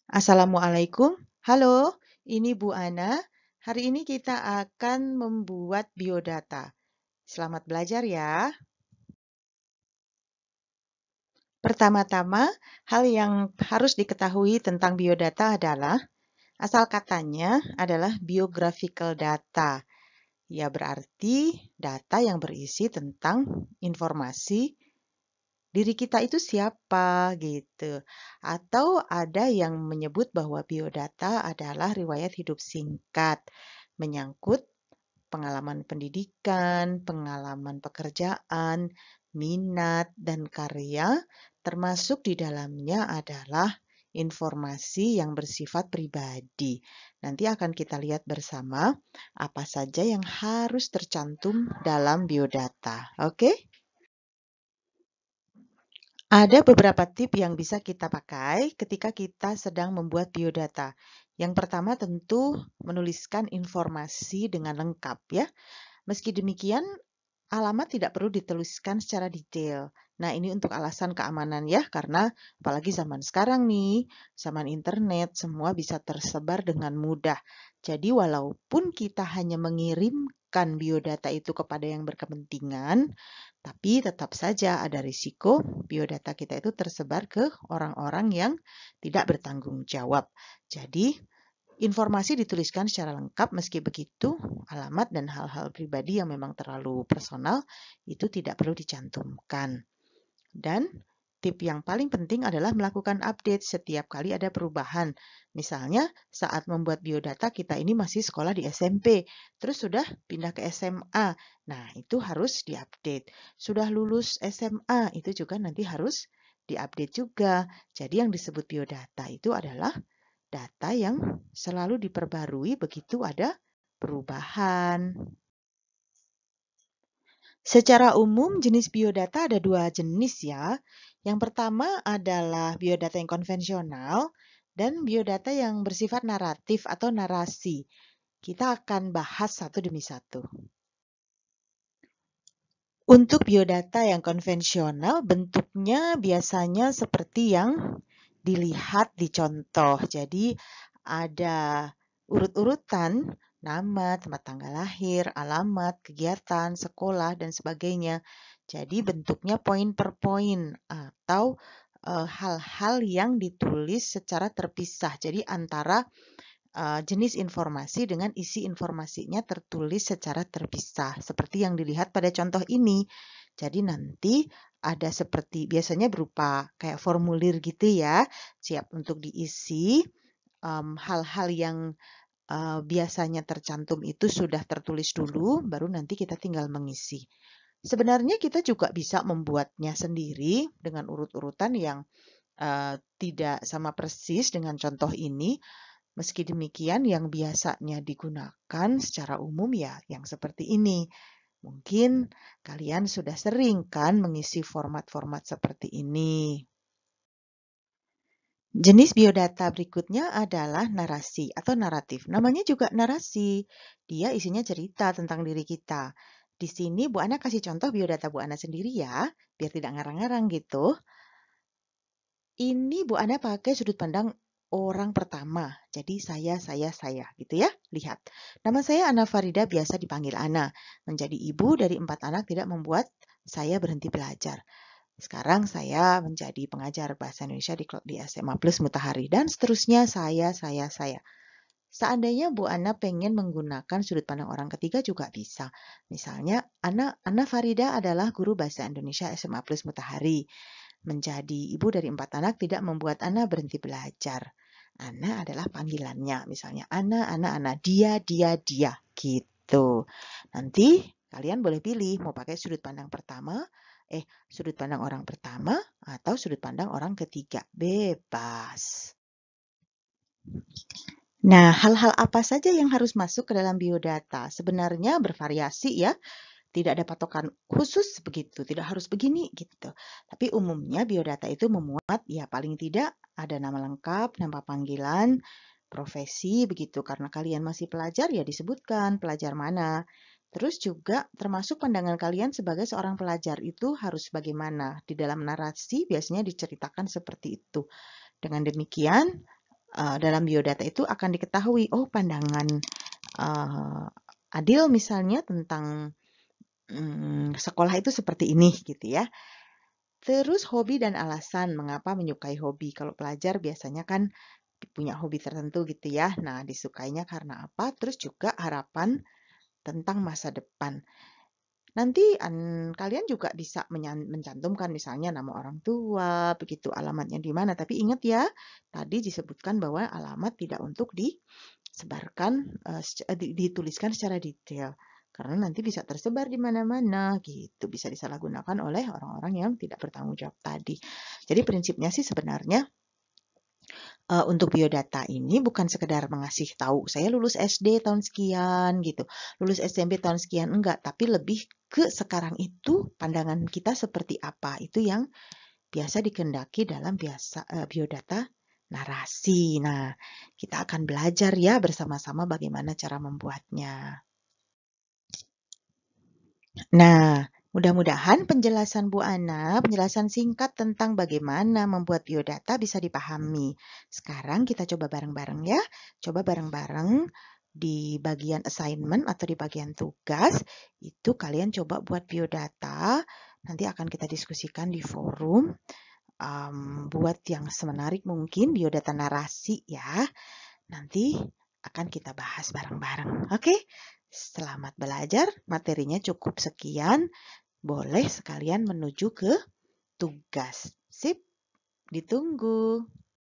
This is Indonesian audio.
Assalamualaikum. Halo, ini Bu Ana. Hari ini kita akan membuat biodata. Selamat belajar ya. Pertama-tama, hal yang harus diketahui tentang biodata adalah asal katanya adalah biographical data. Ya, berarti data yang berisi tentang informasi diri kita itu siapa gitu. Atau ada yang menyebut bahwa biodata adalah riwayat hidup singkat menyangkut pengalaman pendidikan, pengalaman pekerjaan, minat, dan karya, termasuk di dalamnya adalah informasi yang bersifat pribadi. Nanti akan kita lihat bersama apa saja yang harus tercantum dalam biodata. Oke? Ada beberapa tip yang bisa kita pakai ketika kita sedang membuat biodata. Yang pertama tentu menuliskan informasi dengan lengkap ya. Meski demikian, alamat tidak perlu dituliskan secara detail. Nah, ini untuk alasan keamanan ya, karena apalagi zaman sekarang nih, zaman internet, semua bisa tersebar dengan mudah. Jadi, walaupun kita hanya mengirimkan biodata itu kepada yang berkepentingan, tapi tetap saja ada risiko biodata kita itu tersebar ke orang-orang yang tidak bertanggung jawab. Jadi, informasi dituliskan secara lengkap, meski begitu, alamat dan hal-hal pribadi yang memang terlalu personal itu tidak perlu dicantumkan. Dan tip yang paling penting adalah melakukan update setiap kali ada perubahan. Misalnya, saat membuat biodata kita ini masih sekolah di SMP, terus sudah pindah ke SMA. Nah, itu harus diupdate. Sudah lulus SMA, itu juga nanti harus diupdate juga. Jadi yang disebut biodata itu adalah data yang selalu diperbarui begitu ada perubahan. Secara umum, jenis biodata ada dua jenis ya. Yang pertama adalah biodata yang konvensional dan biodata yang bersifat naratif atau narasi. Kita akan bahas satu demi satu. Untuk biodata yang konvensional, bentuknya biasanya seperti yang dilihat di contoh. Jadi ada urut-urutan nama, tempat tanggal lahir, alamat, kegiatan, sekolah, dan sebagainya. Jadi bentuknya poin per poin atau hal-hal yang ditulis secara terpisah. Jadi antara jenis informasi dengan isi informasinya tertulis secara terpisah, seperti yang dilihat pada contoh ini. Jadi nanti ada seperti biasanya berupa kayak formulir gitu ya, siap untuk diisi. Hal-hal yang biasanya tercantum itu sudah tertulis dulu, baru nanti kita tinggal mengisi. Sebenarnya kita juga bisa membuatnya sendiri dengan urut-urutan yang tidak sama persis dengan contoh ini. Meski demikian, yang biasanya digunakan secara umum ya yang seperti ini. Mungkin kalian sudah sering kan mengisi format-format seperti ini. Jenis biodata berikutnya adalah narasi atau naratif. Namanya juga narasi. Dia isinya cerita tentang diri kita. Di sini Bu Ana kasih contoh biodata Bu Ana sendiri ya, biar tidak ngarang-ngarang gitu. Ini Bu Ana pakai sudut pandang orang pertama. Jadi saya gitu ya. Lihat. Nama saya Ana Farida, biasa dipanggil Ana. Menjadi ibu dari 4 anak tidak membuat saya berhenti belajar. Sekarang saya menjadi pengajar bahasa Indonesia di SMA Plus Matahari dan seterusnya saya. Seandainya Bu Ana pengen menggunakan sudut pandang orang ketiga juga bisa. Misalnya, Ana Farida adalah guru bahasa Indonesia SMA Plus Matahari. Menjadi ibu dari 4 anak tidak membuat Ana berhenti belajar. Ana adalah panggilannya. Misalnya, Ana, dia, gitu. Nanti kalian boleh pilih mau pakai sudut pandang pertama, sudut pandang orang pertama, atau sudut pandang orang ketiga. Bebas. Nah, hal-hal apa saja yang harus masuk ke dalam biodata? Sebenarnya bervariasi ya. Tidak ada patokan khusus begitu, tidak harus begini gitu. Tapi umumnya biodata itu memuat ya paling tidak ada nama lengkap, nama panggilan, profesi begitu. Karena kalian masih pelajar ya disebutkan pelajar mana. Terus juga termasuk pandangan kalian sebagai seorang pelajar itu harus bagaimana. Di dalam narasi biasanya diceritakan seperti itu. Dengan demikian dalam biodata itu akan diketahui, oh pandangan Adil misalnya tentang sekolah itu seperti ini gitu ya. Terus hobi dan alasan mengapa menyukai hobi. Kalau pelajar biasanya kan punya hobi tertentu gitu ya. Nah, disukainya karena apa? Terus juga harapan tentang masa depan. Nanti kalian juga bisa mencantumkan misalnya nama orang tua, begitu alamatnya di mana. Tapi ingat ya, tadi disebutkan bahwa alamat tidak untuk disebarkan, dituliskan secara detail. Karena nanti bisa tersebar di mana-mana gitu. Bisa disalahgunakan oleh orang-orang yang tidak bertanggung jawab tadi. Jadi prinsipnya sih sebenarnya untuk biodata ini bukan sekedar mengasih tahu saya lulus SD tahun sekian gitu, lulus SMP tahun sekian, enggak, tapi lebih ke sekarang itu pandangan kita seperti apa. Itu yang biasa dikehendaki dalam biodata narasi. Nah, kita akan belajar ya bersama-sama bagaimana cara membuatnya. Nah, mudah-mudahan penjelasan Bu Ana, penjelasan singkat tentang bagaimana membuat biodata bisa dipahami. Sekarang kita coba bareng-bareng ya. Coba bareng-bareng di bagian assignment atau di bagian tugas. Itu kalian coba buat biodata. Nanti akan kita diskusikan di forum. Buat yang semenarik mungkin biodata narasi ya. Nanti akan kita bahas bareng-bareng. Oke? Selamat belajar, materinya cukup sekian. Boleh sekalian menuju ke tugas. Sip, ditunggu.